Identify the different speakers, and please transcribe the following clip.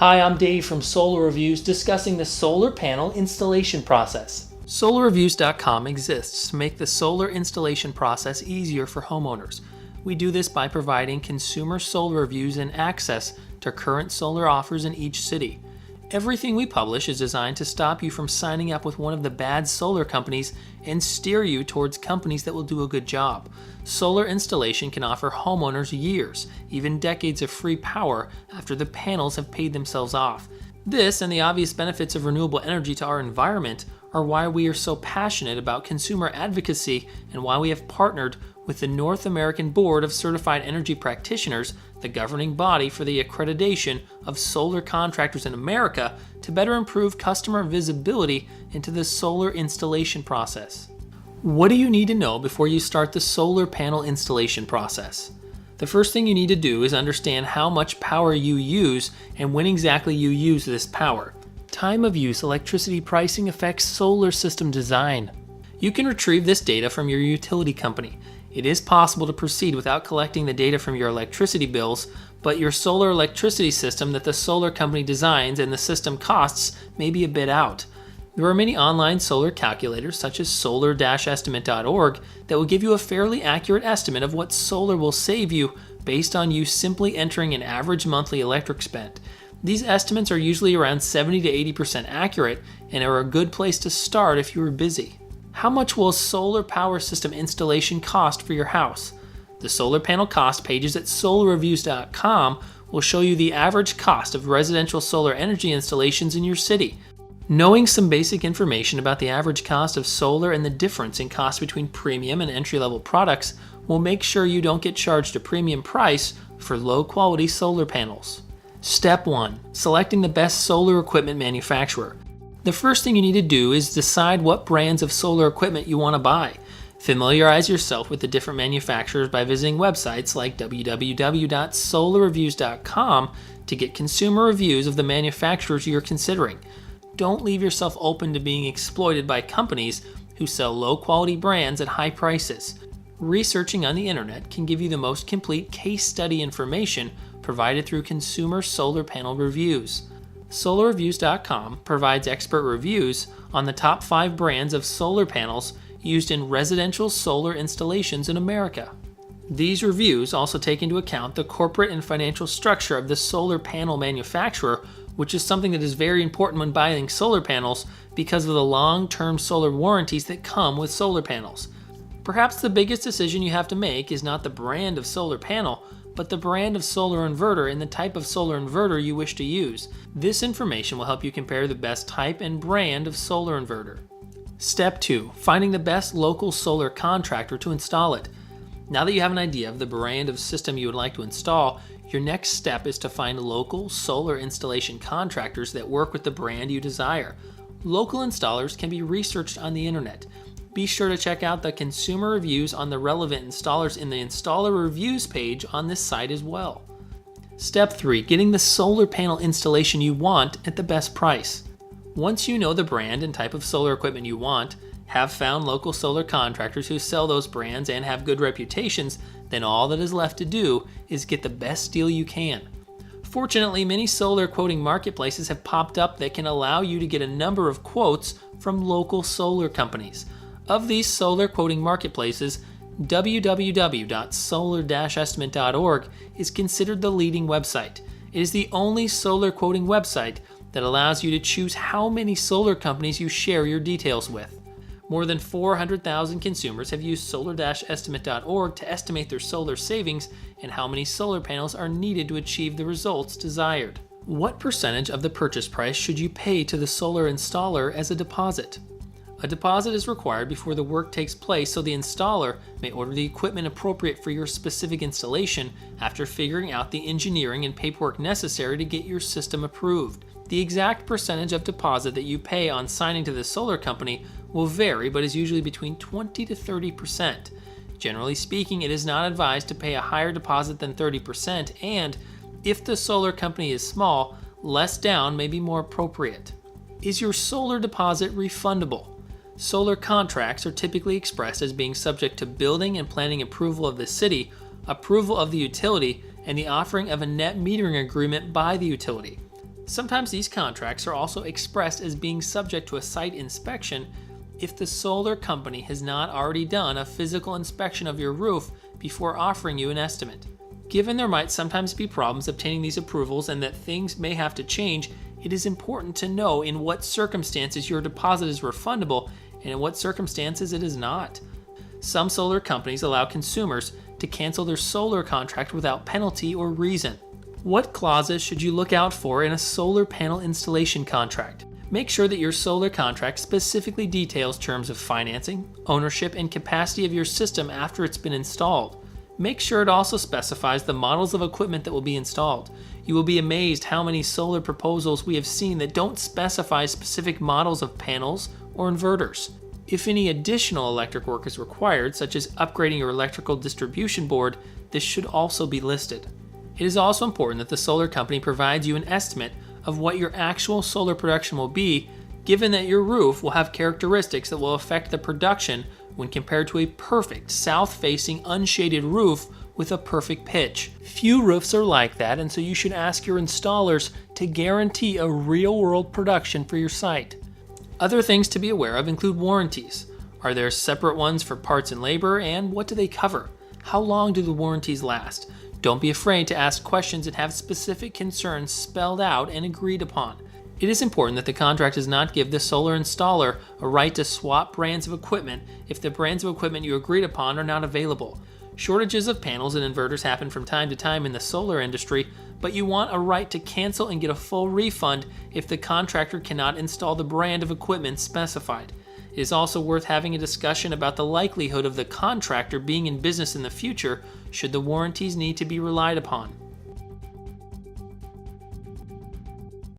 Speaker 1: Hi, I'm Dave from Solar Reviews discussing the solar panel installation process. SolarReviews.com exists to make the solar installation process easier for homeowners. We do this by providing consumer solar reviews and access to current solar offers in each city. Everything we publish is designed to stop you from signing up with one of the bad solar companies and steer you towards companies that will do a good job. Solar installation can offer homeowners years, even decades of free power after the panels have paid themselves off. This and the obvious benefits of renewable energy to our environment are why we are so passionate about consumer advocacy and why we have partnered with the North American Board of Certified Energy Practitioners, the governing body for the accreditation of solar contractors in America, to better improve customer visibility into the solar installation process. What do you need to know before you start the solar panel installation process? The first thing you need to do is understand how much power you use and when exactly you use this power. Time of use electricity pricing affects solar system design. You can retrieve this data from your utility company. It is possible to proceed without collecting the data from your electricity bills, but your solar electricity system that the solar company designs and the system costs may be a bit out. There are many online solar calculators such as solar-estimate.org that will give you a fairly accurate estimate of what solar will save you based on you simply entering an average monthly electric spend. These estimates are usually around 70 to 80% accurate and are a good place to start if you are busy. How much will a solar power system installation cost for your house? The solar panel cost pages at solarreviews.com will show you the average cost of residential solar energy installations in your city. Knowing some basic information about the average cost of solar and the difference in cost between premium and entry-level products will make sure you don't get charged a premium price for low-quality solar panels. Step 1. Selecting the best solar equipment manufacturer. The first thing you need to do is decide what brands of solar equipment you want to buy. Familiarize yourself with the different manufacturers by visiting websites like www.solarreviews.com to get consumer reviews of the manufacturers you're considering. Don't leave yourself open to being exploited by companies who sell low-quality brands at high prices. Researching on the internet can give you the most complete case study information provided through consumer solar panel reviews. SolarReviews.com provides expert reviews on the top 5 brands of solar panels used in residential solar installations in America. These reviews also take into account the corporate and financial structure of the solar panel manufacturer, which is something that is very important when buying solar panels because of the long-term solar warranties that come with solar panels. Perhaps the biggest decision you have to make is not the brand of solar panel, but the brand of solar inverter and the type of solar inverter you wish to use. This information will help you compare the best type and brand of solar inverter. Step 2. Finding the best local solar contractor to install it. Now that you have an idea of the brand of system you would like to install, your next step is to find local solar installation contractors that work with the brand you desire. Local installers can be researched on the internet. Be sure to check out the consumer reviews on the relevant installers in the installer reviews page on this site as well. Step 3. Getting the solar panel installation you want at the best price. Once you know the brand and type of solar equipment you want, have found local solar contractors who sell those brands and have good reputations, then all that is left to do is get the best deal you can. Fortunately, many solar quoting marketplaces have popped up that can allow you to get a number of quotes from local solar companies. Of these solar quoting marketplaces, www.solar-estimate.org is considered the leading website. It is the only solar quoting website that allows you to choose how many solar companies you share your details with. More than 400,000 consumers have used solar-estimate.org to estimate their solar savings and how many solar panels are needed to achieve the results desired. What percentage of the purchase price should you pay to the solar installer as a deposit? A deposit is required before the work takes place so the installer may order the equipment appropriate for your specific installation after figuring out the engineering and paperwork necessary to get your system approved. The exact percentage of deposit that you pay on signing to the solar company will vary, but is usually between 20 to 30%. Generally speaking, it is not advised to pay a higher deposit than 30%, and if the solar company is small, less down may be more appropriate. Is your solar deposit refundable? Solar contracts are typically expressed as being subject to building and planning approval of the city, approval of the utility, and the offering of a net metering agreement by the utility. Sometimes these contracts are also expressed as being subject to a site inspection if the solar company has not already done a physical inspection of your roof before offering you an estimate. Given there might sometimes be problems obtaining these approvals and that things may have to change, it is important to know in what circumstances your deposit is refundable and in what circumstances it is not. Some solar companies allow consumers to cancel their solar contract without penalty or reason. What clauses should you look out for in a solar panel installation contract? Make sure that your solar contract specifically details terms of financing, ownership, and capacity of your system after it's been installed. Make sure it also specifies the models of equipment that will be installed. You will be amazed how many solar proposals we have seen that don't specify specific models of panels or inverters. If any additional electric work is required, such as upgrading your electrical distribution board, this should also be listed. It is also important that the solar company provides you an estimate of what your actual solar production will be, given that your roof will have characteristics that will affect the production when compared to a perfect south-facing unshaded roof with a perfect pitch. Few roofs are like that, and so you should ask your installers to guarantee a real-world production for your site. Other things to be aware of include warranties. Are there separate ones for parts and labor, and what do they cover? How long do the warranties last? Don't be afraid to ask questions and have specific concerns spelled out and agreed upon. It is important that the contract does not give the solar installer a right to swap brands of equipment if the brands of equipment you agreed upon are not available. Shortages of panels and inverters happen from time to time in the solar industry, but you want a right to cancel and get a full refund if the contractor cannot install the brand of equipment specified. It is also worth having a discussion about the likelihood of the contractor being in business in the future should the warranties need to be relied upon.